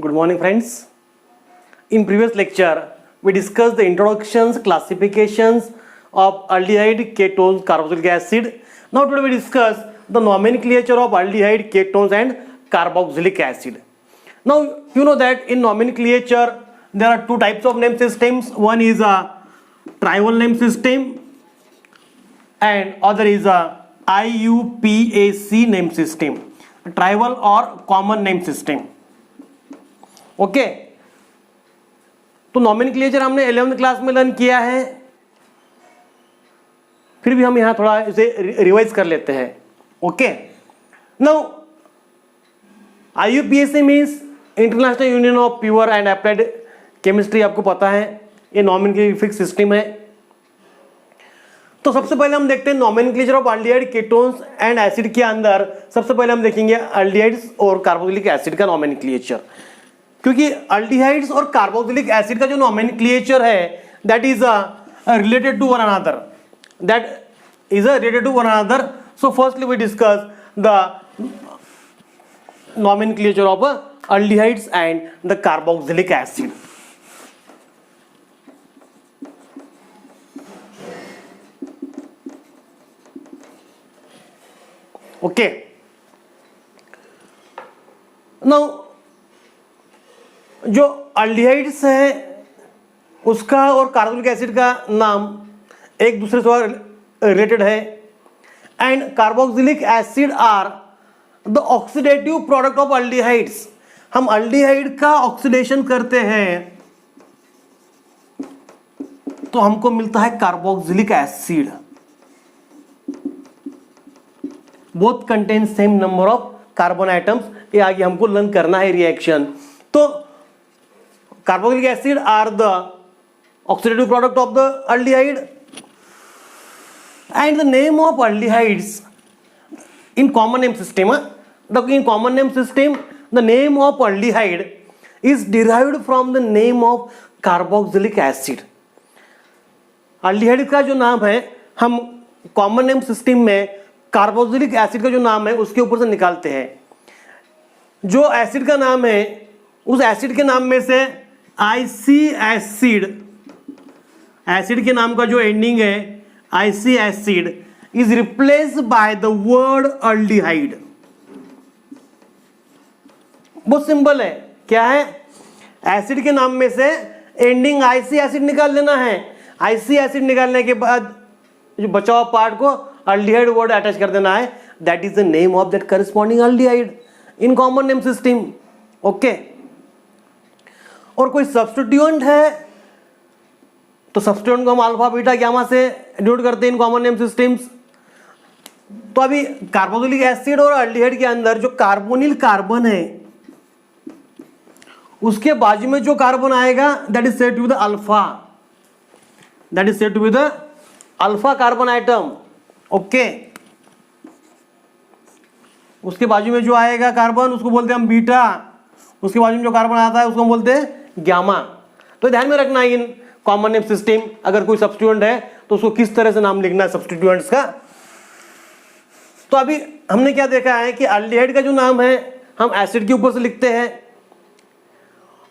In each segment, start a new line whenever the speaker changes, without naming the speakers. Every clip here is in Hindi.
Good morning, friends. In previous lecture, we discussed the introductions, classifications of aldehyde, ketones, carboxylic acid. Now today we discuss the nomenclature of aldehyde, ketones and carboxylic acid. Now you know that in nomenclature there are two types of name systems. One is a tribal name system and other is a IUPAC name system, tribal or common name system. Okay तो नॉमेनक्लेचर हमने 11th क्लास में लर्न किया है, फिर भी हम यहां थोड़ा इसे रिवाइज कर लेते हैं. Okay now IUPAC means international union of pure and applied chemistry. आपको पता है ये नॉमेनक्लेचर फिक्स सिस्टम है. तो सबसे पहले हम देखते हैं nomenclature of aldehyde, ketones and acid के अंदर सबसे पहले हम देखेंगे एल्डिहाइड्स और कार्बोक्सिलिक एसिड का नॉमेनक्लेचर, क्योंकि एल्डिहाइड्स और कार्बोक्सिलिक एसिड का जो नॉमेनक्लेचर है that is related to one another. So firstly we discuss the nomenclature of aldehydes and the carboxylic acid. Okay now जो एल्डिहाइड्स है उसका और कार्बोक्सिलिक एसिड का नाम एक दूसरे से रिलेटेड है. And carboxylic acid are the oxidative product of aldehydes. हम एल्डिहाइड का ऑक्सीडेशन करते हैं तो हमको मिलता है carboxylic acid. Both contain same number of carbon atoms. ये आगे हमको लर्न करना है रिएक्शन. तो carboxylic acid are the oxidative product of the aldehyde and the name of aldehydes in common name system. in common name system the name of aldehyde is derived from the name of carboxylic acid. Aldehyde का जो नाम है हम कॉमन नेम सिस्टम में कार्बोक्सिलिक एसिड का जो नाम है उसके ऊपर से निकालते हैं. जो एसिड का नाम है उस एसिड के नाम में से आईसी एसिड के नाम का जो एंडिंग है IC acid is replaced by the word aldehyde. बहुत सिंपल है. क्या है? एसिड के नाम में से एंडिंग आईसी एसिड निकाल लेना है. आईसी एसिड निकालने के बाद जो बचा हुआ पार्ट को एल्डिहाइड वर्ड अटैच कर देना है. That is the name of that corresponding aldehyde in common name system. Okay और कोई सब्स्टिट्यूएंट है तो सब्स्टिट्यूएंट को हम अल्फा बीटा गामा से डिनोट करते हैं इन कॉमन नेम सिस्टम्स. तो अभी कार्बोक्सिलिक एसिड और एल्डिहाइड के अंदर जो कार्बोनिल कार्बन है उसके बाजू में जो कार्बन आएगा that is said to be the alpha. That is said to be the alpha carbon atom. Okay उसके बाजू में जो आएगा कार्बन उसको बोलते हैं हम बीटा. उसके बाजू में जो कार्बन आता है उसको हम बोलते हैं गामा. तो ध्यान में रखना इन कॉमन नेम सिस्टम अगर कोई सब्स्टिट्यूएंट है तो उसको किस तरह से नाम लिखना है सब्स्टिट्यूएंट्स का. तो अभी हमने क्या देखा है कि एल्डिहाइड का जो नाम है हम एसिड के ऊपर से लिखते हैं.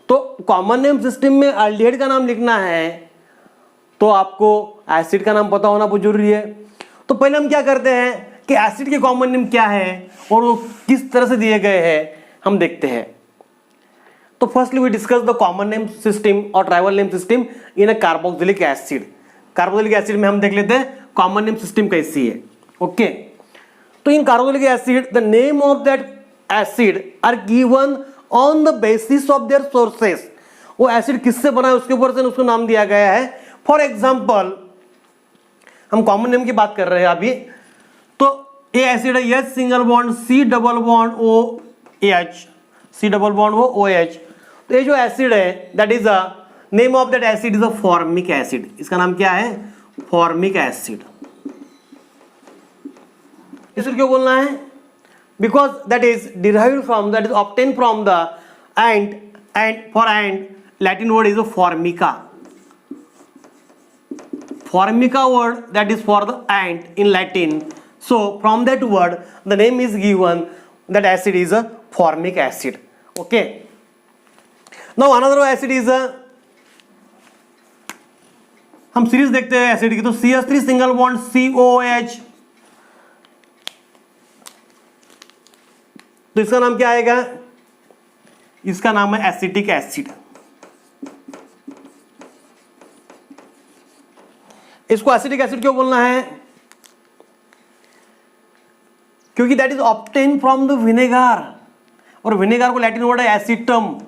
तो कॉमन नेम सिस्टम में एल्डिहाइड का नाम लिखना है तो आपको एसिड का नाम पता होना बहुत जरूरी है. तो पहले हम क्या करते हैं कि एसिड के कॉमन नेम क्या है और वो किस तरह से दिए गए हैं हम देखते हैं. तो firstly we discuss the common name system और tribal name system in a carboxylic acid. Carboxylic acid में हम देख लेते हैं कॉमन नेम सिस्टम कैसी है. ओके तो in carboxylic acid the name of that acid are given on the basis of their sources. वो एसिड किससे बना है उसके ऊपर से उसको नाम दिया गया है. फॉर एग्जाम्पल हम कॉमन नेम की बात कर रहे हैं अभी. तो ये एसिड है H single bond C double bond O H, C double bond O H. तो ये जो एसिड है that is a name of that acid is a formic acid. इसका नाम क्या है? Formic acid. इसे क्यों बोलना है? Because that is derived from that is obtain from the and for and Latin word is a formica. Formica word that is for the ant in Latin. So from that word the name is given that acid is a formic acid. Okay. Now another acid is हम सीरीज देखते हैं एसिड की, तो CH3 सिंगल बॉन्ड COOH, तो इसका नाम क्या आएगा? इसका नाम है एसिटिक एसिड। इसको एसिटिक एसिड क्यों बोलना है? क्योंकि that is obtain from the vinegar, और विनेगर को लैटिन वर्ड है acetum,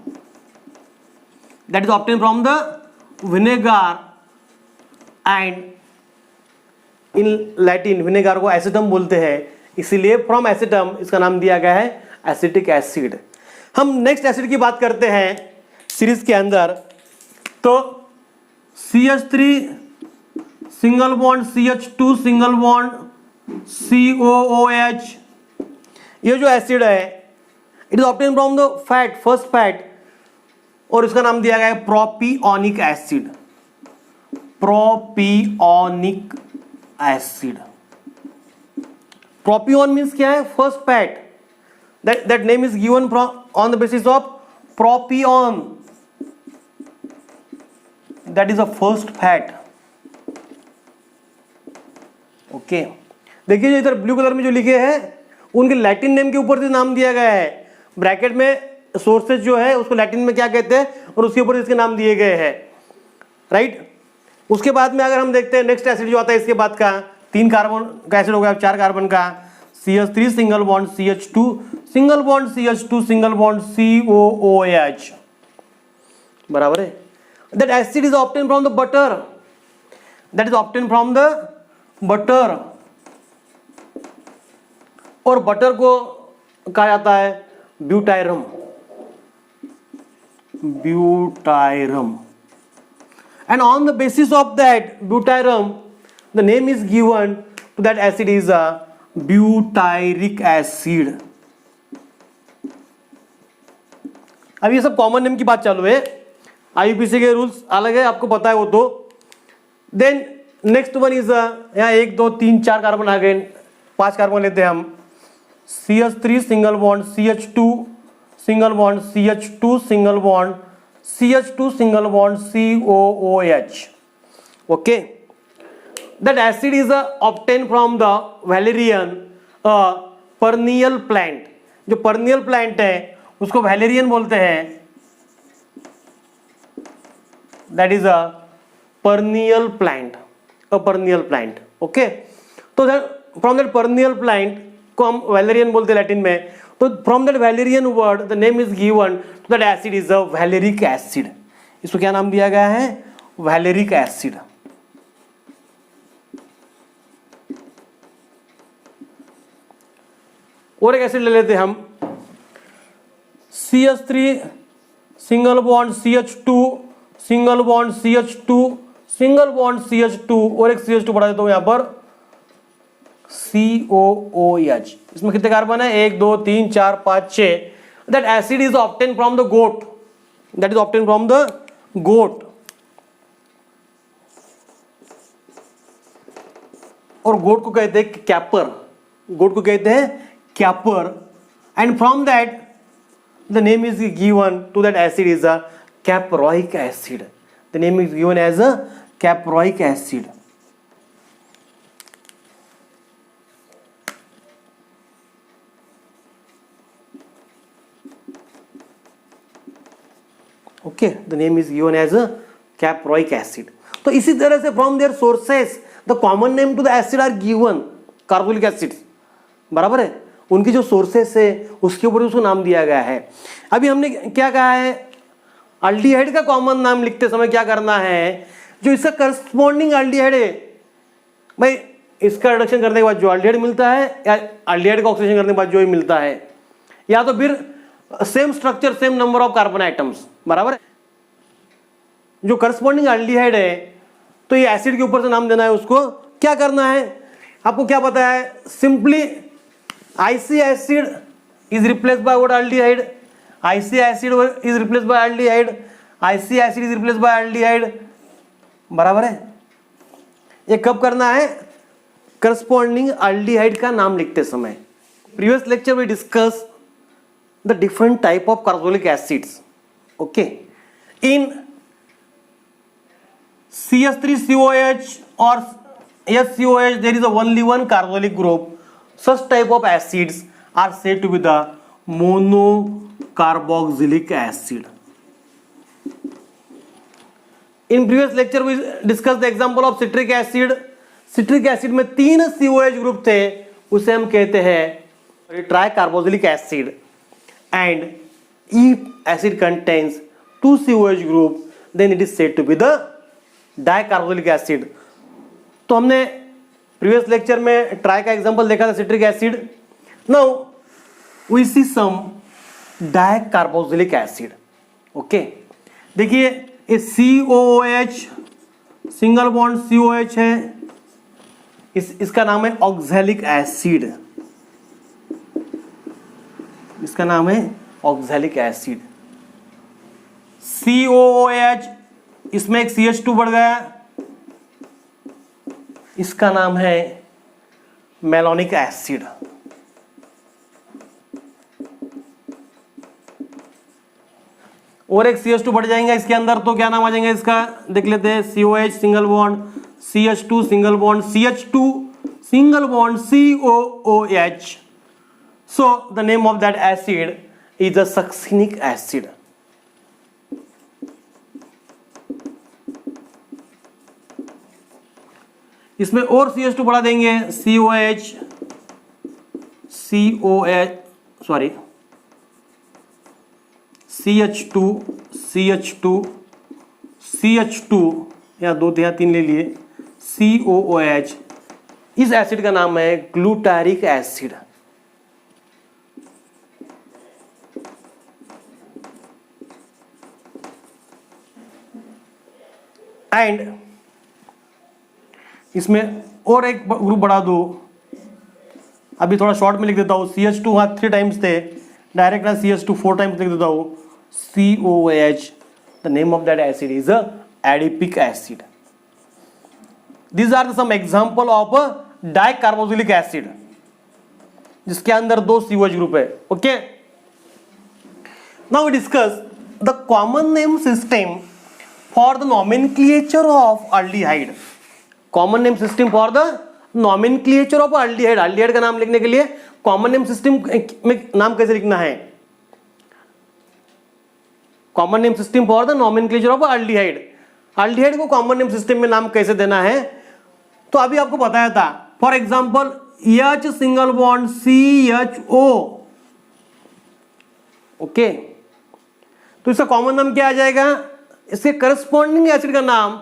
that is obtain from the vinegar, and in Latin vinegar को एसिटम बोलते हैं, इसीलिए फ्रॉम एसिटम इसका नाम दिया गया है एसिटिक एसिड। हम नेक्स्ट एसिड की बात करते हैं सीरीज के अंदर, तो CH3 single bond CH2 single bond COOH, ये जो एसिड है it is obtain from the fat, first fat, और इसका नाम दिया गया है propionic acid, propionic acid. Propion means क्या है? First fat, that name is given on the basis of propion, that is a first fat। Okay, देखिए इधर ब्लू कलर में जो लिखे हैं उनके लैटिन नेम के ऊपर से नाम दिया गया है, ब्रैकेट में सोर्सेज जो है उसको लैटिन में क्या कहते हैं और उसके ऊपर इसके नाम दिए गए हैं, राइट। उसके बाद में अगर हम देखते हैं नेक्स्ट एसिड जो आता है इसके बाद का, 3 कार्बन का एसिड हो गया, 4 कार्बन का, CH3 single bond CH2 single bond CH2 single bond COOH, बराबर है। That acid is obtain from the butter, that is obtain from the butter, और बटर को कहा जाता है ब्यूटायरम, ब्यूटायरम, and on the basis of that butyrum the name is given to that acid is a butyric acid। अब ये सब कॉमन नेम की बात चालू है, IUPAC के रूल्स अलग है, आपको पता है वो तो। देन नेक्स्ट वन इज यहाँ 1 2 3 4 कार्बन आ गए, 5 कार्बन लेते हैं हम, CH3 single bond CH2 single bond CH2 single bond CH2 single bond COOH। Okay, that acid is obtain from the valerian perennial plant. जो परनियल प्लांट है उसको वैलेरियन बोलते हैं, that is a perennial plant, a perennial plant. Okay, तो फ्रॉम दैट परनियल प्लांट को हम वैलेरियन बोलते हैं लैटिन में, तो from that valerian word the name is given to that acid is a वैलेरिक acid. इसको क्या नाम दिया गया है? वैलेरिक एसिड। और एक एसिड ले लेते हैं हम, CH3 single bond CH2 single bond CH2 single bond CH2, और एक CH2 बढ़ा देता हूं यहां पर COOH। इसमें कितने कार्बन है? 1 2 3 4 5 6। That acid is obtain from the goat, that is obtain from the goat, और गोट को कहते हैं कैपर, गोट को कहते हैं caper, and from that the name is given to that acid is a caproic acid, the name is given as a caproic acid. Okay, the name is given as a caproic acid. तो इसी तरह से from their sources the common name to the acid are given, carbolic acid, बराबर है। उनकी जो सोर्सेस है उसके ऊपर उसको नाम दिया गया है। अभी हमने क्या कहा है? अल्डिहाइड का कॉमन नाम लिखते समय क्या करना है? जो इसका करस्पॉन्डिंग अल्डिहाइड है, भाई इसका रिडक्शन करने के बाद जो अल्डिहाइड मिलता है, या अल्डिहाइड का ऑक्सीडेशन करने के बाद जो ही मिलता है, या तो फिर same structure same number of carbon items, बराबर है। जो करस्पॉन्डिंग अल्डिहाइड है तो ये एसिड के ऊपर से नाम देना है उसको। क्या करना है आपको क्या पता है? Simply IC acid is replaced by what? aldehyde। IC acid is replaced by aldehyde, IC acid is replaced by aldehyde, बराबर है। ये कब करना है? करस्पॉन्डिंग अल्डिहाइड का नाम लिखते समय। Previous lecture we discuss the different type of carbolic acids. Okay, in CH3COH or HCOH there is only one carboxylic group. Such type of acids are said to be the monocarboxylic acid. In previous lecture we discussed the example of citric acid. Citric acid में 3 COH ग्रुप थे, उसे हम कहते हैं tricarboxylic acid. And if acid contains 2 COH group, then it is said to be the dicarboxylic acid. तो हमने प्रीवियस लेक्चर में ट्राई का एग्जांपल देखा था citric acid. Now we see some dicarboxylic acid. Okay, देखिए ये COOH सिंगल बॉन्ड COH है, इसका नाम है ऑक्सैलिक एसिड. इसका नाम है ऑक्सैलिक एसिड. COOH, इसमें एक CH2 बढ़ गया, इसका नाम है मेलोनिक एसिड. और एक CH2 बढ़ जाएंगे इसके अंदर, तो क्या नाम आ जाएगा इसका, देख लेते हैं. COH single bond CH2 single bond CH2 single bond COOH. So the name of that acid is a succinic acid. इसमें और CH2 बढ़ा देंगे, COH CH2 या 2 या 3 ले लिए, COOH. इस एसिड का नाम है ग्लूटारिक एसिड. एंड इसमें और एक ग्रुप बढ़ा दो, अभी थोड़ा शॉर्ट में लिख देता हूँ. CH2 वहाँ 3 टाइम्स थे, डायरेक्ट ना CH2 4 टाइम्स लिख देता हूँ. COOH. The name of that acid is adipic acid. These are some example of dicarboxylic acid जिसके अंदर 2 COH ग्रुप है. Okay, now we discuss the common name system for the nomenclature of aldehyde. Common name system for the nomenclature of aldehyde. aldehyde का नाम लिखने के लिए common name system में नाम कैसे लिखना है? Common name system for the nomenclature of aldehyde. aldehyde को common name system में नाम कैसे देना है? तो अभी आपको बताया था. For example, H single bond CHO. Okay, तो इसका कॉमन नाम क्या आ जाएगा? इसके करस्पॉन्डिंग एसिड का नाम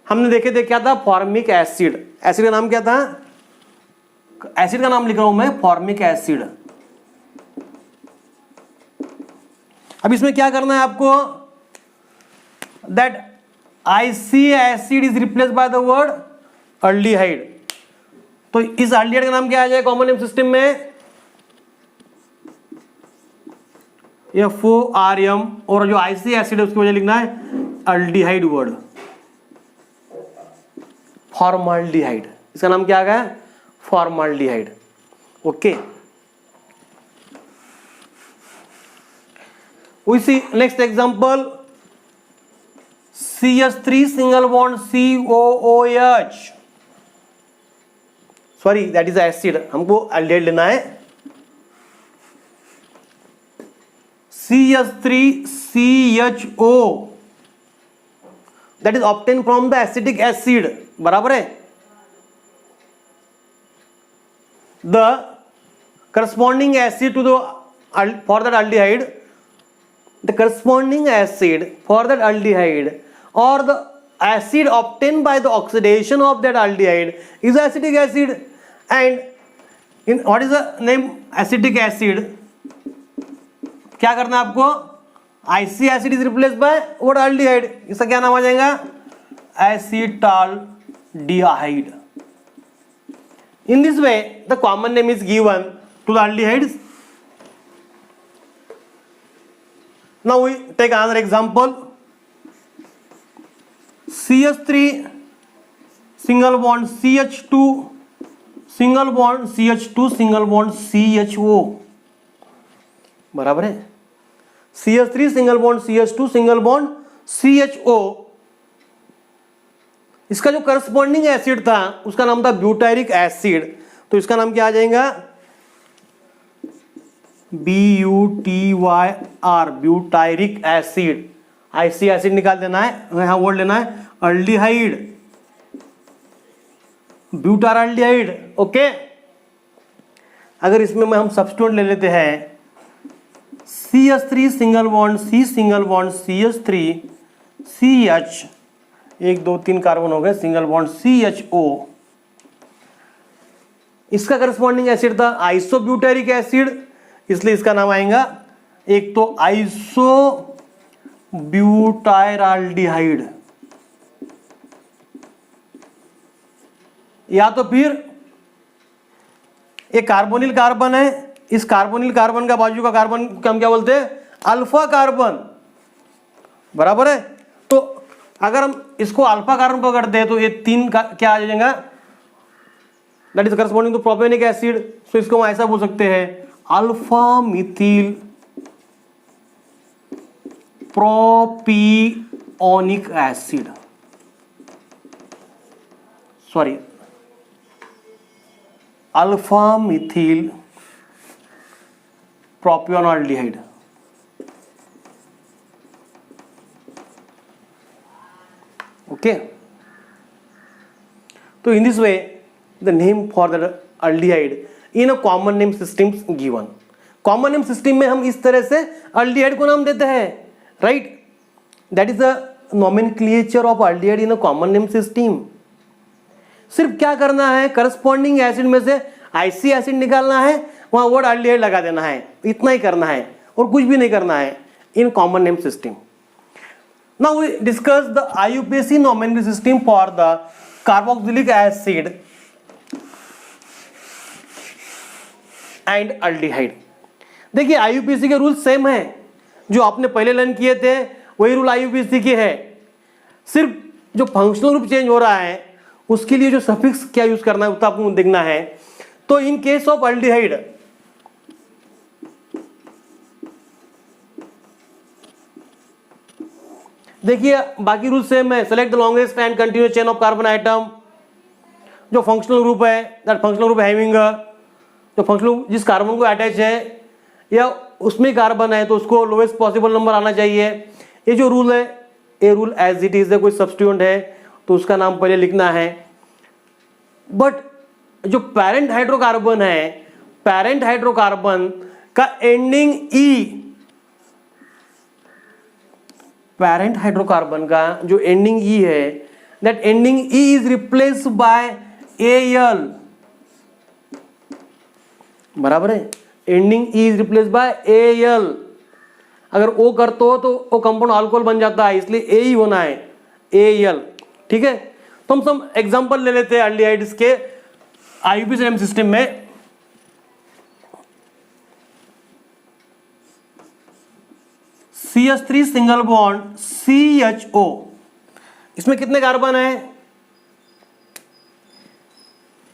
हमने देखे थे क्या था, फॉर्मिक एसिड. एसिड का नाम क्या था? एसिड का नाम लिख रहा हूं मैं, फॉर्मिक एसिड. अब इसमें क्या करना है आपको, that IC acid is replace by the word aldehyde. तो इस अल्डिहाइड का नाम क्या आ जाएगा कॉमन नेम सिस्टम में? FORM. और जो IC एसिड है उसकी वजह लिखना है अल्डिहाइड वर्ड, फॉर्माल्डिहाइड. इसका नाम क्या आ गया? Formaldehyde. Okay, we see next example, CH3 single bond COOH. Sorry, that is acid, हमको अल्डिहाइड लेना है. CH3CHO that is obtained from the acetic acid. बराबर है. The corresponding acid to the for that aldehyde, the corresponding acid for that aldehyde or the acid obtained by the oxidation of that aldehyde is acetic acid. And in what is the name acetic acid? क्या करना है आपको? IC acid is replace by what? Aldehyde. इसका क्या नाम आ जाएगा? Acetaldehyde. In this way the common name is given to the aldehydes. Now we take another example. CH3 single bond CH2 single bond CH2 single bond CHO. बराबर है. CH3 single bond CH2 single bond CHO, इसका जो करस्पॉन्डिंग एसिड था उसका नाम था ब्यूटायरिक एसिड, तो इसका नाम क्या आ जाएगा, BUTYR, butyric acid. IC acid निकाल देना है, यहां वर्ड लेना है अल्डिहाइड, ब्यूटाराल्डिहाइड। ओके, अगर इसमें में हम सब्स्टिट्यूएंट ले लेते हैं CH3 single bond C single bond CH3 CH, 1 2 3 carbon हो गए, सिंगल बॉन्ड CHO, इसका करस्पॉन्डिंग एसिड था आइसोब्यूटेरिक एसिड, इसलिए इसका नाम आएगा एक तो आइसोब्यूटायराल्डिहाइड, या तो फिर एक कार्बोनिल कार्बन है, इस कार्बोनिल कार्बन का बाजू का कार्बन को हम क्या बोलते हैं, अल्फा कार्बन, बराबर है। तो अगर हम इसको अल्फा कार्बन पकड़ते हैं तो ये 3 का क्या आ जाएगा, that is corresponding to propenic acid, तो इसको हम ऐसा बोल सकते हैं alpha methyl propionic acid, sorry alpha methyl propionaldehyde. Okay, तो in this way the name for the aldehyde in a common name system given. Common name system में हम इस तरह से अल्डिहाइड को नाम देते हैं, right, that is the nomenclature of aldehyde in a common name system. सिर्फ क्या करना है, करस्पॉन्डिंग एसिड में से आईसी एसिड निकालना है, वहां वर्ड अल्डिहाइड लगा देना है, इतना ही करना है और कुछ भी नहीं करना है in common name system. Now we discuss the IUPAC nomenclature system for the carboxylic acid and aldehyde. देखिए IUPAC के रूल सेम है, जो आपने पहले लर्न किए थे वही रूल IUPAC के है, सिर्फ जो फंक्शनल ग्रुप चेंज हो रहा है उसके लिए जो सफिक्स क्या यूज करना है उसका आपको देखना है। तो इन केस ऑफ अल्डिहाइड देखिए बाकी रूल सेम है, select the longest and continuous chain of carbon item, जो फंक्शनल ग्रुप है दैट फंक्शनल ग्रुप हैविंग, जो फंक्शनल जिस कार्बन को अटैच है या उसमें कार्बन है तो उसको लोएस्ट पॉसिबल नंबर आना चाहिए। ये जो रूल है ये रूल एज इट इज है, कोई सब्स्टिट्यूएंट है तो उसका नाम पहले लिखना है। बट जो पैरेंट हाइड्रोकार्बन है, पैरेंट हाइड्रोकार्बन का एंडिंग ई, पैरेंट हाइड्रोकार्बन का जो एंडिंग ई है that ending E is replaced bye AL, बराबर है, ending E is replaced bye AL। अगर O करते हो तो वो कंपाउंड अल्कोहल बन जाता है, इसलिए A ही होना है, AL, ठीक है। तो हम सब एग्जांपल ले लेते हैं अल्डिहाइड्स के IUPAC सिस्टम में। CH3 सिंगल बॉन्ड CHO, इसमें कितने कार्बन है,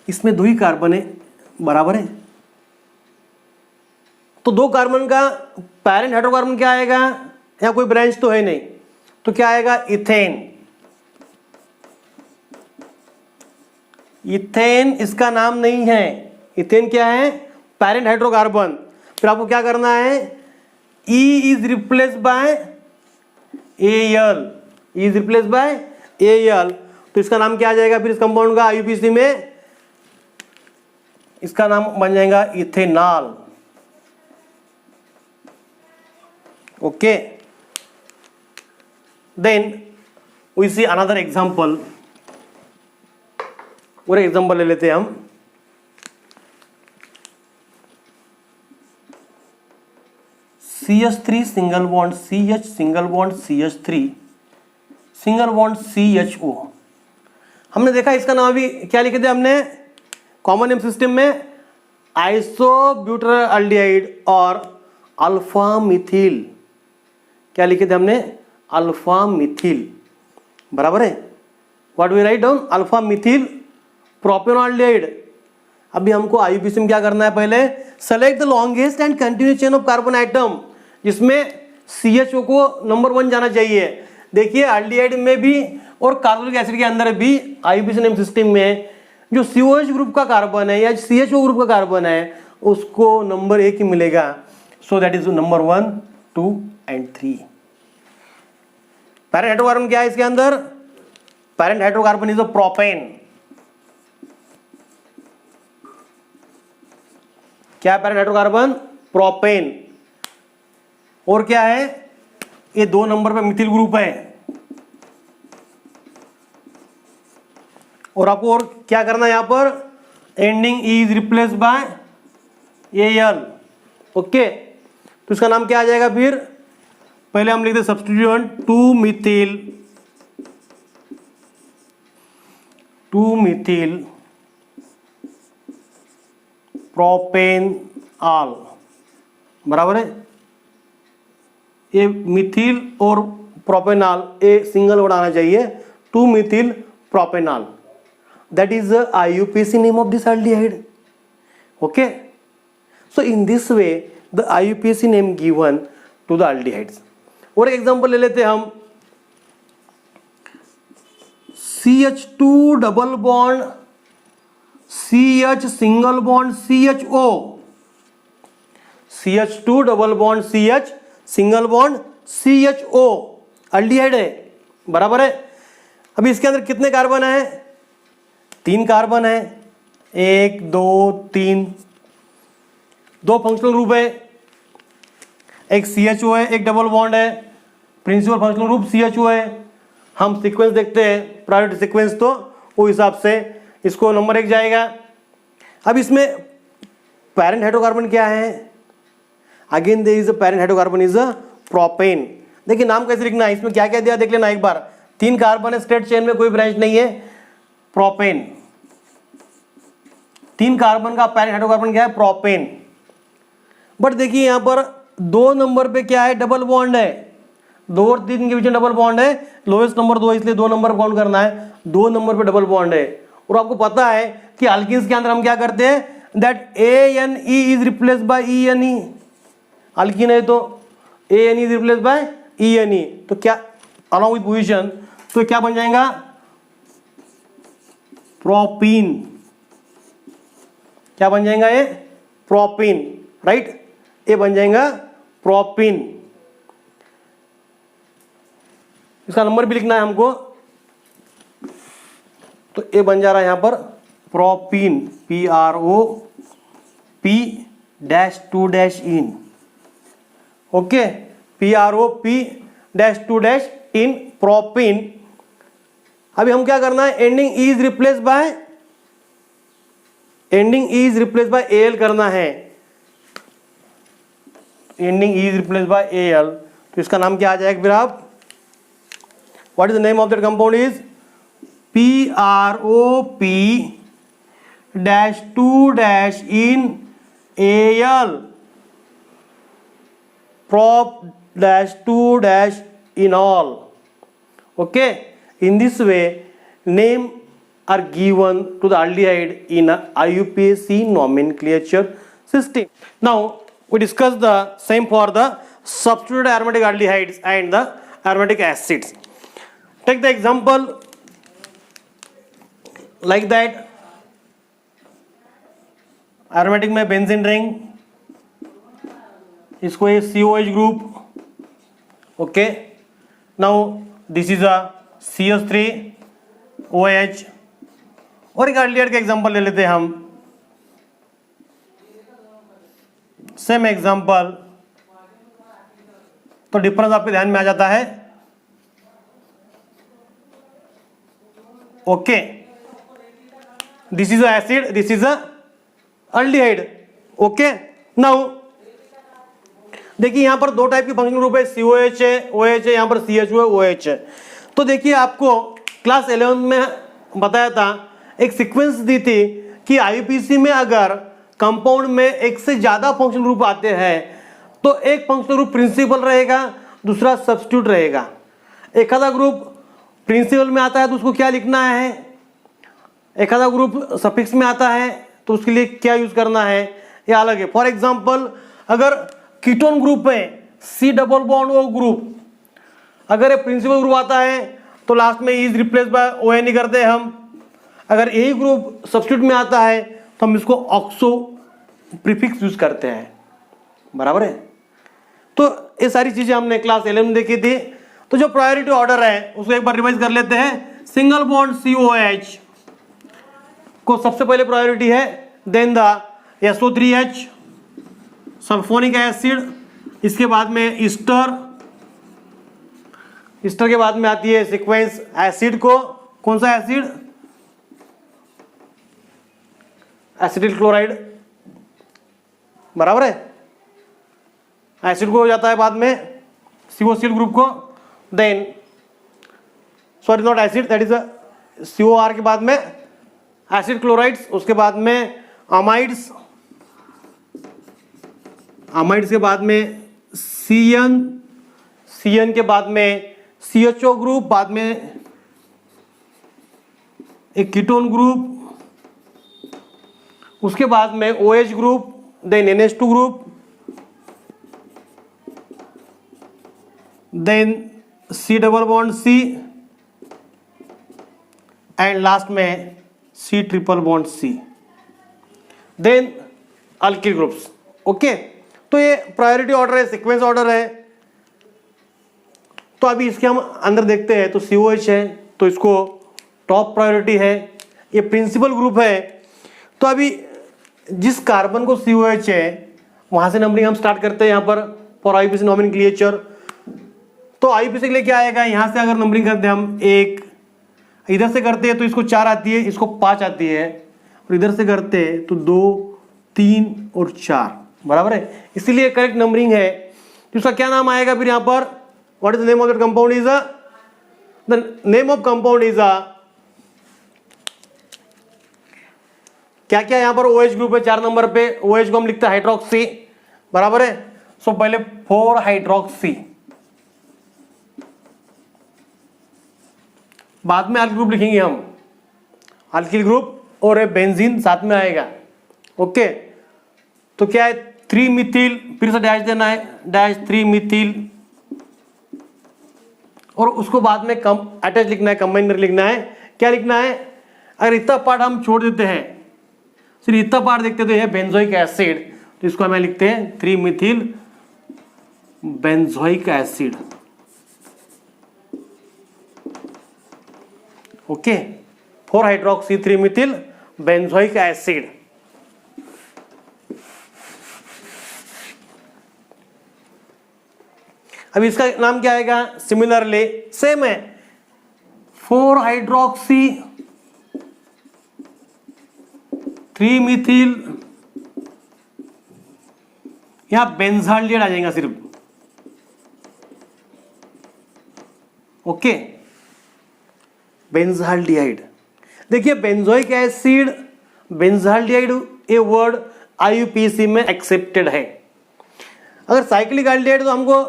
इसमें 2 ही कार्बन है, बराबर है। तो 2 कार्बन का पैरेंट हाइड्रोकार्बन क्या आएगा, यहां कोई ब्रांच तो है नहीं, तो क्या आएगा इथेन। इथेन इसका नाम नहीं है, इथेन क्या है, पैरेंट हाइड्रोकार्बन। फिर आपको क्या करना है, E is replace by AL, E is replace by AL, तो इसका नाम क्या आ जाएगा फिर इस कंपाउंड का IUPAC में, इसका नाम बन जाएगा ethanol. Okay, then we see another example, और एग्जांपल ले लेते हैं हम। CH3 single bond CH single bond CH3 single bond CHO, हमने देखा इसका नाम अभी क्या लिखे थे हमने कॉमन नेम सिस्टम में, आइसोब्यूटाल्डिहाइड और अल्फा मिथिल, क्या लिखे थे हमने, अल्फा मिथिल, बराबर है। What we write down, alpha methyl propionaldehyde. अभी हमको IUPAC में क्या करना है, पहले select the longest and continuous chain of carbon item, जिसमें CHO को नंबर 1 जाना चाहिए। देखिए एल्डिहाइड में भी और कार्बोनिक एसिड के अंदर भी IUPAC नेम सिस्टम में जो COH ग्रुप का कार्बन है या CHO ग्रुप का कार्बन है उसको नंबर 1 ही मिलेगा। So that is number 1, 2 and 3। Parent hydrocarbon क्या है इसके अंदर? Parent hydrocarbon is a propane. क्या है पैरेंट हाइड्रोकार्बन? प्रोपेन। और क्या है? ये 2 नंबर पे मिथिल ग्रुप है। और आपको और क्या करना है यहां पर? Ending is replace by Al। Okay, तो इसका नाम क्या आ जाएगा फिर? पहले हम लिखते सब्स्टिट्यूएंट 2 मिथिल प्रोपेनॉल, बराबर है। ये मिथिल और प्रोपेनॉल ये सिंगल वर्ड आना चाहिए, 2 methyl propanol. That is the IUPAC name of this aldehyde। Okay, so in this way the IUPAC name given to the aldehydes। और एक एग्जांपल ले लेते हैं हम, CH2 double bond CH single bond CHO, CH2 double bond CH single bond CHO aldehyde है, बराबर है। अभी इसके अंदर कितने कार्बन है? 3 कार्बन है, 1 2 3। 2 फंक्शनल ग्रुप है, एक CHO है, एक डबल बॉन्ड है। प्रिंसिपल फंक्शनल ग्रुप CHO है। हम सीक्वेंस देखते हैं, प्रायोरिटी सीक्वेंस, तो वो हिसाब से इसको नंबर 1 जाएगा। अब इसमें पैरेंट हाइड्रोकार्बन क्या है? Again there is a parent hydrocarbon is a propane. देखिए नाम कैसे लिखना है, इसमें क्या क्या दिया देख लेना एक बार। 3 कार्बन है, स्ट्रेट चेन में कोई ब्रांच नहीं है, प्रोपेन। 3 कार्बन का पैरेंट हाइड्रोकार्बन क्या है? प्रोपेन। बट देखिए यहां पर 2 नंबर पे क्या है? डबल बॉन्ड है। 2 और 3 के बीच में डबल बॉन्ड है, लोएस्ट नंबर 2 इसलिए 2 नंबर काउंट करना है। 2 नंबर पे डबल बॉन्ड है। और आपको पता है कि अल्किन्स के अंदर हम क्या करते हैं? That ANE is replace bye ENE। Alkene है तो ANE is replace bye ENE, तो क्या अलॉन्ग विद पोजीशन, तो क्या बन जाएगा? प्रोपीन। क्या बन जाएगा ये? Propene, right. ये बन जाएगा प्रोपीन। इसका नंबर भी लिखना है हमको, तो ये बन जा रहा है यहां पर प्रोपीन, PROP-2-इन। ओके, PROP-2-इन प्रोपीन। अभी हम क्या करना है? Ending is replace by Al करना है। Ending is replace by Al, तो इसका नाम क्या आ जाएगा फिर? आप what is the name of that compound? Is PROP-2-इन Al, prop-2-enol. Okay, in this way name are given to the aldehyde in a IUPAC nomenclature system. Now we discuss the same for the substituted aromatic aldehydes and the aromatic acids. Take the example like that, aromatic में benzene ring, इसको ये COH group. Okay, now this is a CH3OH। और एक एल्डिहाइड का एग्जांपल ले लेते हैं हम, सेम एग्जांपल, तो डिफरेंस आपके ध्यान में आ जाता है। Okay, this is a acid, this is a aldehyde. Okay, now देखिए यहां पर 2 टाइप के फंक्शनल ग्रुप है, COH है, OH है, यहां पर CHO है, OH है। तो देखिए आपको क्लास 11 में बताया था, एक सीक्वेंस दी थी कि IUPAC में अगर कंपाउंड में एक से ज्यादा फंक्शनल ग्रुप आते हैं तो एक फंक्शनल ग्रुप प्रिंसिपल रहेगा, दूसरा सब्स्टिट्यूट रहेगा। एक आधा ग्रुप प्रिंसिपल में आता है तो उसको क्या लिखना है, एक आधा ग्रुप सफिक्स में आता है तो उसके लिए क्या यूज करना है, ये अलग है। फॉर एग्जाम्पल अगर कीटोन ग्रुप में C double bond O group, अगर ये प्रिंसिपल ग्रुप आता है तो लास्ट में is replace by O N ही करते हैं हम। अगर यही ग्रुप सब्स्टिट्यूट में आता है तो हम इसको ऑक्सो प्रीफिक्स यूज करते हैं, बराबर है। तो ये सारी चीजें हमने क्लास 11 में देखी थी। तो जो प्रायोरिटी ऑर्डर है उसको एक बार रिवाइज कर लेते हैं। सिंगल बॉन्ड COH को सबसे पहले प्रायोरिटी है, then the SO3H sulphonic acid, इसके बाद में ईस्टर के बाद में आती है सीक्वेंस एसिड को, कौन सा एसिड, एसिटिल क्लोराइड, बराबर है। एसिड को हो जाता है बाद में COCl ग्रुप को, then sorry not acid, that is COR के बाद में एसिड क्लोराइड्स, उसके बाद में अमाइड्स के बाद में CN के बाद में CHO ग्रुप, बाद में एक कीटोन ग्रुप, उसके बाद में OH group, then NH2 group, then C double bond C and last में C triple bond C, then alkyl groups. Okay, तो ये प्रायोरिटी ऑर्डर है, सीक्वेंस ऑर्डर है। तो अभी इसके हम अंदर देखते हैं। तो COH है तो इसको टॉप प्रायोरिटी है, ये प्रिंसिपल ग्रुप है। तो अभी जिस कार्बन को COH है वहां से नंबरिंग हम स्टार्ट करते हैं यहाँ पर फॉर IUPAC नोमेनक्लेचर। तो IUPAC के लिए क्या आएगा, यहाँ से अगर नंबरिंग करते हैं हम 1, इधर से करते हैं तो इसको 4 आती है, इसको 5 आती है, और इधर से करते हैं तो 2, 3 और 4, बराबर है। इसीलिए करेक्ट नंबरिंग है। तो इसका क्या नाम आएगा फिर यहाँ पर, what is the name of that compound, is the name of compound is क्या क्या यहाँ पर OH ग्रुप है 4 नंबर पे, OH को हम लिखते हैं हाइड्रोक्सी, बराबर है। सो पहले 4 हाइड्रोक्सी, बाद में अल्किल ग्रुप लिखेंगे हम, अल्किल ग्रुप और बेंजीन साथ में आएगा। ओके, तो क्या है 3 मिथिल, फिर से डैश देना है, डैश 3 मिथिल, और उसको बाद में कम अटैच लिखना है, कंबाइन लिखना है। क्या लिखना है, अगर इतना पार्ट हम छोड़ देते हैं, सिर्फ इतना पार्ट देखते तो ये बेंजोइक एसिड, तो इसको हमें लिखते हैं 3 Mithil benzoic acid. Okay, 4 hydroxy 3 Mithil benzoic acid. अब इसका नाम क्या आएगा, सिमिलरली सेम है, 4 हाइड्रोक्सी 3 मिथिल, यहां बेंजाल्डिहाइड आ जाएगा सिर्फ। Okay, benzaldehyde. देखिए बेंजोइक एसिड, बेंजाल्डिहाइड ये वर्ड IUPAC में एक्सेप्टेड है। अगर साइक्लिक एल्डिहाइड तो हमको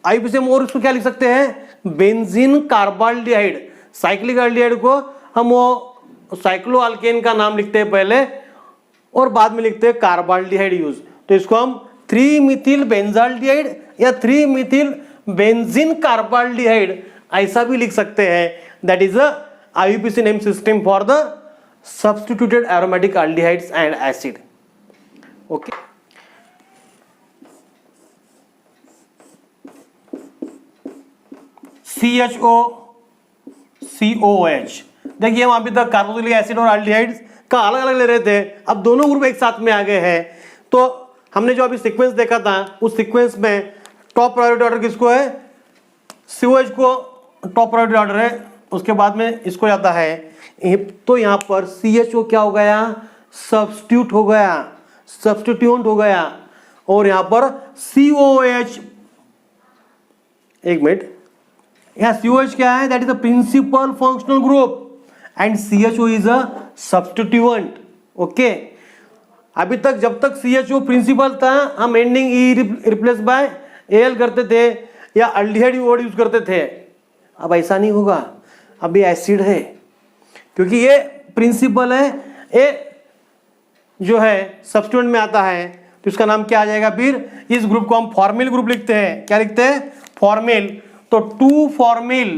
IUPAC में और इसको क्या लिख सकते हैं, बेंजीन कार्बाल्डिहाइड। साइक्लिक एल्डिहाइड को हम वो साइक्लोअल्केन का नाम लिखते हैं पहले और बाद में लिखते हैं कार्बाल्डिहाइड यूज। तो इसको हम 3 मिथिल बेंजाल्डिहाइड या 3 मिथिल बेंजीन कार्बाल्डिहाइड ऐसा भी लिख सकते हैं। That is a IUPAC name system for the substituted aromatic aldehydes and acid. Okay, CHO COH, देखिए हम अभी तक कार्बोक्सिलिक एसिड और एल्डिहाइड्स का अलग अलग ले रहे थे, अब दोनों ग्रुप एक साथ में आ गए हैं। तो हमने जो अभी सीक्वेंस देखा था उस सीक्वेंस में टॉप प्रायोरिटी ऑर्डर किसको है, COH को टॉप प्रायोरिटी ऑर्डर है, उसके बाद में इसको जाता है। तो यहाँ पर CHO क्या हो गया, सब्स्टिट्यूट हो गया, सब्स्टिट्यूएंट हो गया, और यहाँ पर COH, एक मिनट, यहाँ COH क्या है, that is the principal functional group and CHO is a substituent. Okay, अभी तक जब तक CHO प्रिंसिपल था हम ending E replace by Al करते थे या अल्डिहाइड वर्ड यूज करते थे। अब ऐसा नहीं होगा, अभी एसिड है, क्योंकि ये प्रिंसिपल है, ये जो है सब्स्टिट्यूएंट में आता है। तो इसका नाम क्या आ जाएगा फिर? इस ग्रुप को हम फॉर्मिल ग्रुप लिखते हैं। क्या लिखते हैं? फॉर्मिल। तो टू फॉर्मिल,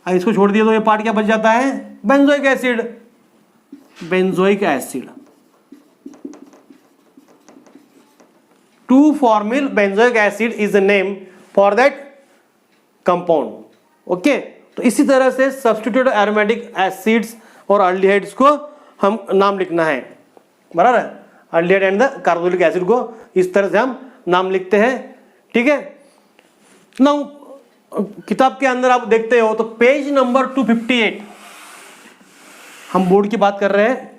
इसको छोड़ दिया तो ये पार्ट क्या बच जाता है? Benzoic acid. Benzoic acid, 2-formyl benzoic acid is the name for that compound. Okay, तो इसी तरह से सब्स्टिट्यूट एरोमेटिक एसिड्स और अल्डिहाइड्स को हम नाम लिखना है, बराबर है? Aldehyde and the carboxylic acid को इस तरह से हम नाम लिखते हैं, ठीक है। नाउ किताब के अंदर आप देखते हो तो पेज नंबर 258, हम बोर्ड की बात कर रहे हैं,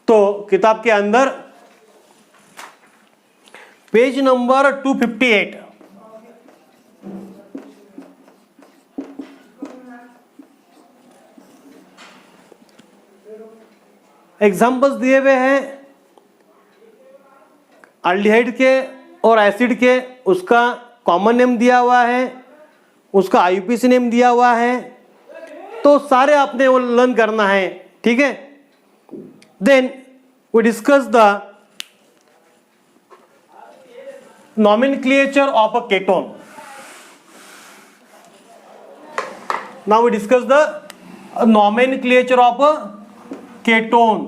तो किताब के अंदर पेज नंबर 258 एग्जाम्पल्स दिए हुए हैं अल्डिहाइड के और एसिड के। उसका कॉमन नेम दिया हुआ है, उसका आईयूपीसी नेम दिया हुआ है, तो सारे आपने वो लर्न करना है, ठीक है। Then we discuss the nomenclature of a ketone. Now we discuss the nomenclature of a ketone.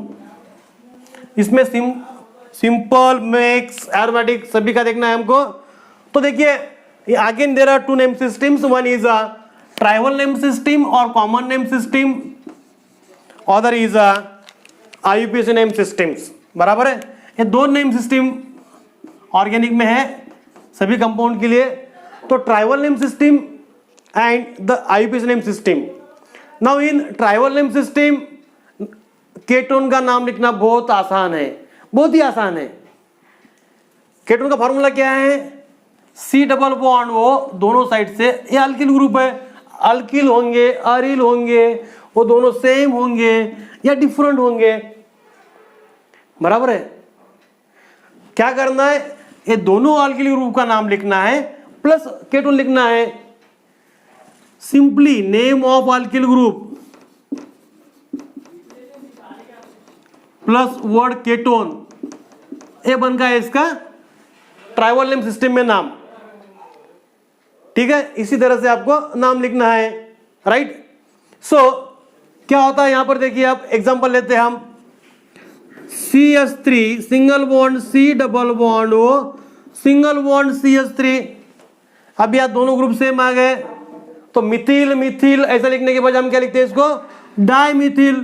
इसमें सिंपल, मिक्स, एरोमेटिक सभी का देखना है हमको। तो देखिए again there are two name systems, one is a trivial name system और common name system, other is a IUPAC name systems, बराबर है? ये दो नेम सिस्टम ऑर्गेनिक में है सभी कंपाउंड के लिए। तो trivial name system and the IUPAC name system. Now in trivial name system ketone का नाम लिखना बहुत आसान है, बहुत ही आसान है। केटोन का फॉर्मूला क्या है? C डबल बॉन्ड O, दोनों साइड से, ये अल्किल ग्रुप है, अल्किल होंगे, अरिल होंगे, वो दोनों सेम होंगे या डिफरेंट होंगे, बराबर है? क्या करना है? ये दोनों अल्किल ग्रुप का नाम लिखना है प्लस केटोन लिखना है। Simply name of alkyl group plus word ketone, ये बन गया है इसका ट्राइवल नेम सिस्टम में नाम, ठीक है। इसी तरह से आपको नाम लिखना है, राइट। सो क्या होता है यहां पर? देखिए आप एग्जांपल लेते हैं हम, CH3 single bond C double bond O, single bond CH3। अब यह दोनों ग्रुप सेम आ गए, तो मिथिल मिथिल ऐसा लिखने के बाद हम क्या लिखते हैं इसको? डाइमिथिल,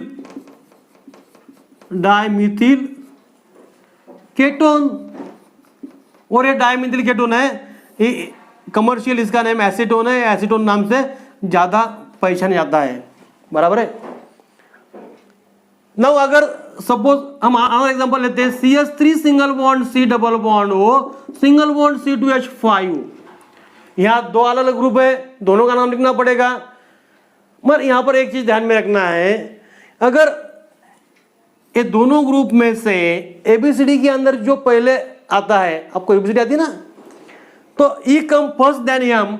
डाइमिथिल केटोन। और ये डाइमिथिल केटोन है, ये कमर्शियल इसका नाम एसीटोन है, एसीटोन नाम से ज्यादा पहचाना जाता है, बराबर है। नाउ अगर सपोज हम एग्जांपल लेते हैं, CH3 single bond C double bond O, single bond C2H5। यहाँ दो अलग अलग ग्रुप है, दोनों का नाम लिखना पड़ेगा। मगर यहाँ पर एक चीज ध्यान में रखना है, अगर ये दोनों ग्रुप में से ABCD के अंदर जो पहले आता है, आपको ABCD आती है ना, तो E come first then M,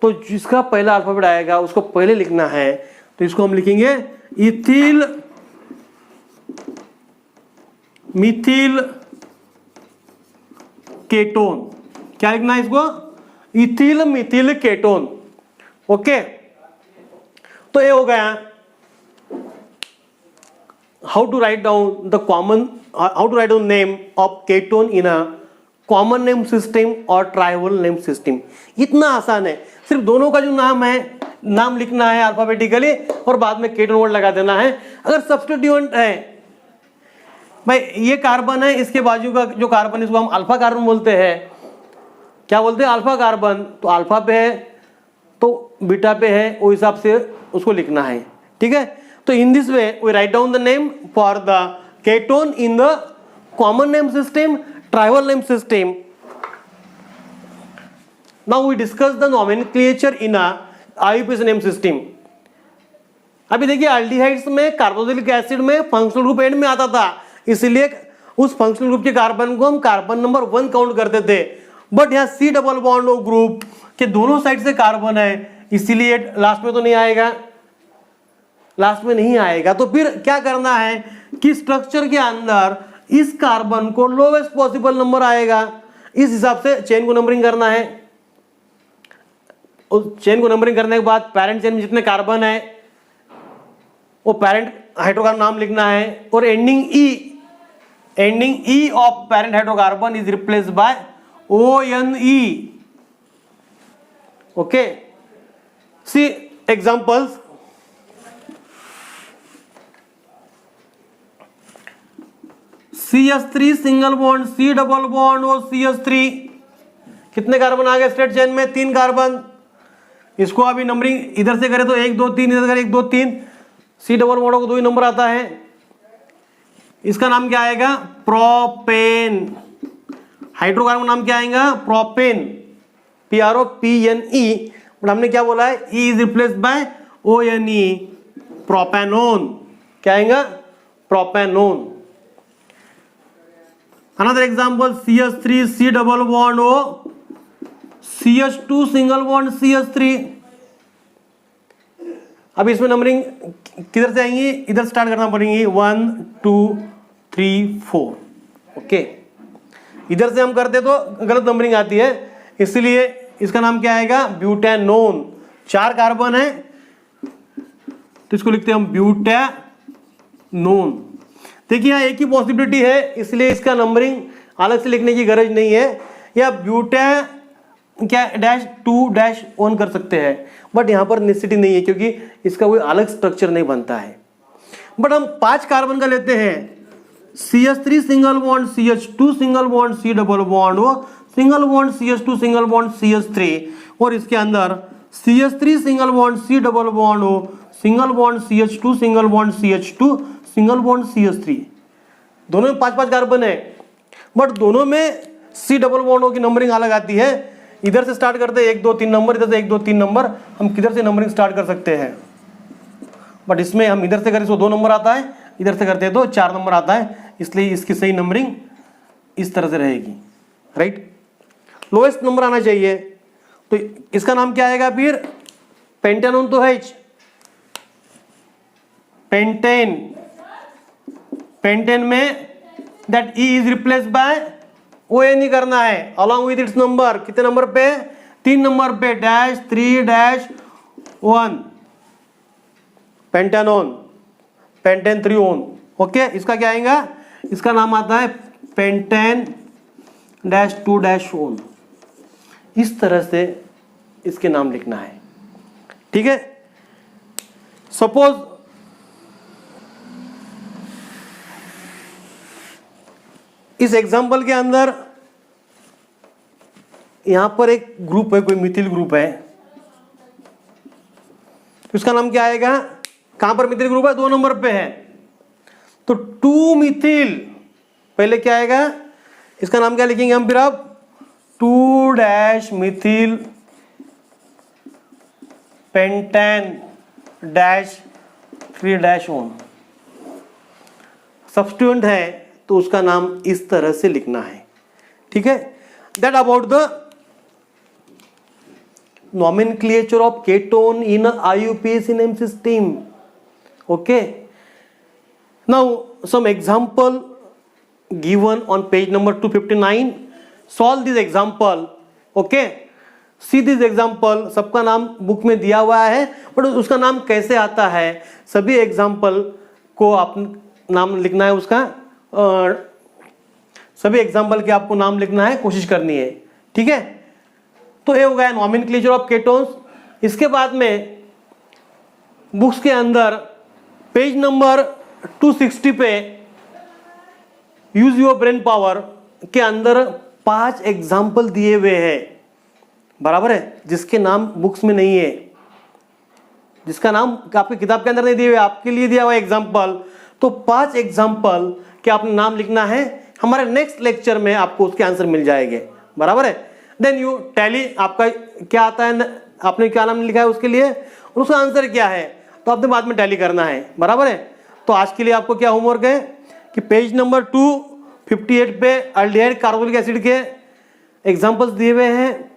तो जिसका पहला अल्फाबेट आएगा उसको पहले लिखना है। तो इसको हम लिखेंगे इथिल मिथिल केटोन। क्या लिखना है इसको? Ethyl methyl ketone, okay. तो ये हो गया how to write down the common, how to write down name of ketone in a common name system और ट्राइवल नेम सिस्टम। इतना आसान है, सिर्फ दोनों का जो नाम है, नाम लिखना है अल्फाबेटिकली और बाद में केटोन वर्ड लगा देना है। अगर सब्स्टिट्यूएंट है, भाई ये कार्बन है, इसके बाजू का जो कार्बन, इसको हम अल्फा कार्बन बोलते हैं। क्या बोलते हैं? Alpha carbon. तो अल्फा पे है तो बीटा पे है, वो हिसाब से उसको लिखना है, ठीक है। तो in this way we write down the name for the ketone in the common name system, trivial name system. Now we discuss the nomenclature in a IUPAC name system. अभी देखिए अल्डिहाइड्स में कार्बोक्सिलिक एसिड में फंक्शनल ग्रुप एंड में आता था, इसलिए उस फंक्शनल ग्रुप के कार्बन को हम कार्बन नंबर 1 काउंट करते थे। बट यहाँ C double bond O group के दोनों साइड से कार्बन है, इसीलिए लास्ट में तो नहीं आएगा। लास्ट में नहीं आएगा। तो फिर क्या करना है कि स्ट्रक्चर के अंदर इस कार्बन को लोवेस्ट पॉसिबल नंबर आएगा, इस हिसाब से चेन को नंबरिंग करना है। उस चेन को नंबरिंग करने के बाद पैरेंट चेन में जितने कार्बन है वो पैरेंट हाइड्रोकार्बन नाम लिखना है, और ending e of parent hydrocarbon is replaced by ONE। Okay, see examples. CH3 single bond, C double bond और CH3, कितने कार्बन आ गए स्ट्रेट चेन में? 3 कार्बन। इसको अभी नंबरिंग इधर से करें तो 1 2 3, इधर करें 1 2 3, C डबल बॉन्ड को 2 ही नंबर आता है। इसका नाम क्या आएगा? प्रोपेन। हाइड्रोकार्बन नाम क्या आएगा? प्रोपेन, PROPNE, बट हमने क्या बोला है? E is replaced by ONE, propanone. क्या आएगा? Propanone. Another example, CH3 C double bond O, CH2 single bond CH3। अब इसमें नंबरिंग किधर से आएंगी? इधर स्टार्ट करना पड़ेगी, 1 2 3 4। ओके, इधर से हम करते तो गलत नंबरिंग आती है, इसलिए इसका नाम क्या आएगा? ब्यूटेनोन। 4 कार्बन है तो इसको लिखते हैं हम ब्यूटेनोन। देखिए यहाँ एक ही पॉसिबिलिटी है, इसलिए इसका नंबरिंग अलग से लिखने की गरज नहीं है। या ब्यूटे क्या -2-1 कर सकते हैं, बट यहाँ पर नेसेसिटी नहीं है क्योंकि इसका कोई अलग स्ट्रक्चर नहीं बनता है। बट हम 5 कार्बन का लेते हैं, CH3 single bond, CH2 single bond, C double bond वो single bond, CH2 single bond CH3, और इसके अंदर CH3 single bond, C double bond वो single bond, CH2 single bond, CH2 single bond CH3। दोनों में 5-5 कार्बन है, बट दोनों में C डबल बॉन्ड की नंबरिंग अलग आती है। इधर से स्टार्ट करते हैं 1 2 3 नंबर, इधर से 1 2 3 नंबर, हम किधर से नंबरिंग स्टार्ट कर सकते हैं। बट इसमें हम इधर से करें तो 2 नंबर आता है, इधर से करते हैं तो 4 नंबर आता है, इसलिए इसकी सही नंबरिंग इस तरह से रहेगी, राइट। लोएस्ट नंबर आना चाहिए, तो इसका नाम क्या आएगा फिर? पेंटेनोन तो है, पेंटेन में that E is replaced by ONE करना है अलॉन्ग विद इट्स नंबर। कितने नंबर पे? 3 नंबर पे, -3-1, पेंटेनोन, पेंटेन 3-ON। ओके, इसका क्या आएगा? इसका नाम आता है पेंटेन -2-ON। इस तरह से इसके नाम लिखना है, ठीक है। सपोज इस एग्जाम्पल के अंदर यहां पर एक ग्रुप है, कोई मिथिल ग्रुप है, तो इसका नाम क्या आएगा? कहां पर मिथिल ग्रुप है? 2 नंबर पे है, तो 2 मिथिल पहले क्या आएगा? इसका नाम क्या लिखेंगे हम फिर? अब 2- मिथिल पेंटेन -3-ON। सब्स्टिट्यूएंट है तो उसका नाम इस तरह से लिखना है, ठीक है। That about the nomenclature of ketone in IUPAC name system. Okay, now some example given on page number 259. Solve this example. Okay, see this example, सबका नाम बुक में दिया हुआ है, बट उसका नाम कैसे आता है? सभी एग्जाम्पल को आप नाम लिखना है, उसका सभी एग्जाम्पल के आपको नाम लिखना है, कोशिश करनी है, ठीक है। तो ये हो गया नॉमेनक्लेचर ऑफ केटोन्स। इसके बाद में बुक्स के अंदर पेज नंबर 260 पे यूज योर ब्रेन पावर के अंदर 5 एग्जाम्पल दिए हुए हैं, बराबर है, जिसके नाम बुक्स में नहीं है, जिसका नाम आपकी किताब के अंदर नहीं दिए हुए, आपके लिए दिया हुआ एग्जाम्पल। तो 5 एग्जाम्पल के आपने नाम लिखना है, हमारे नेक्स्ट लेक्चर में आपको उसके आंसर मिल जाएंगे, बराबर है। देन यू टैली, आपका क्या आता है, आपने क्या नाम लिखा है उसके लिए, और उसका आंसर क्या है, तो आपने बाद में टैली करना है, बराबर है। तो आज के लिए आपको क्या होमवर्क है कि पेज नंबर 258 पे अल्डिहाइड कार्बोनिक एसिड के एग्जाम्पल्स दिए हुए हैं,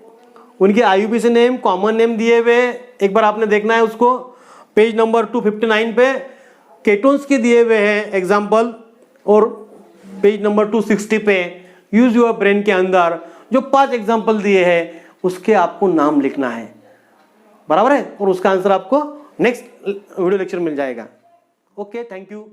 उनके IUPAC नेम, कॉमन नेम दिए हुए, एक बार आपने देखना है उसको। पेज नंबर 259 पे केटोन्स के दिए हुए हैं एग्जाम्पल, और पेज नंबर 260 पे यूज योर ब्रेन के अंदर जो 5 एग्जाम्पल दिए हैं उसके आपको नाम लिखना है, बराबर है, और उसका आंसर आपको नेक्स्ट वीडियो लेक्चर मिल जाएगा। Okay, thank you.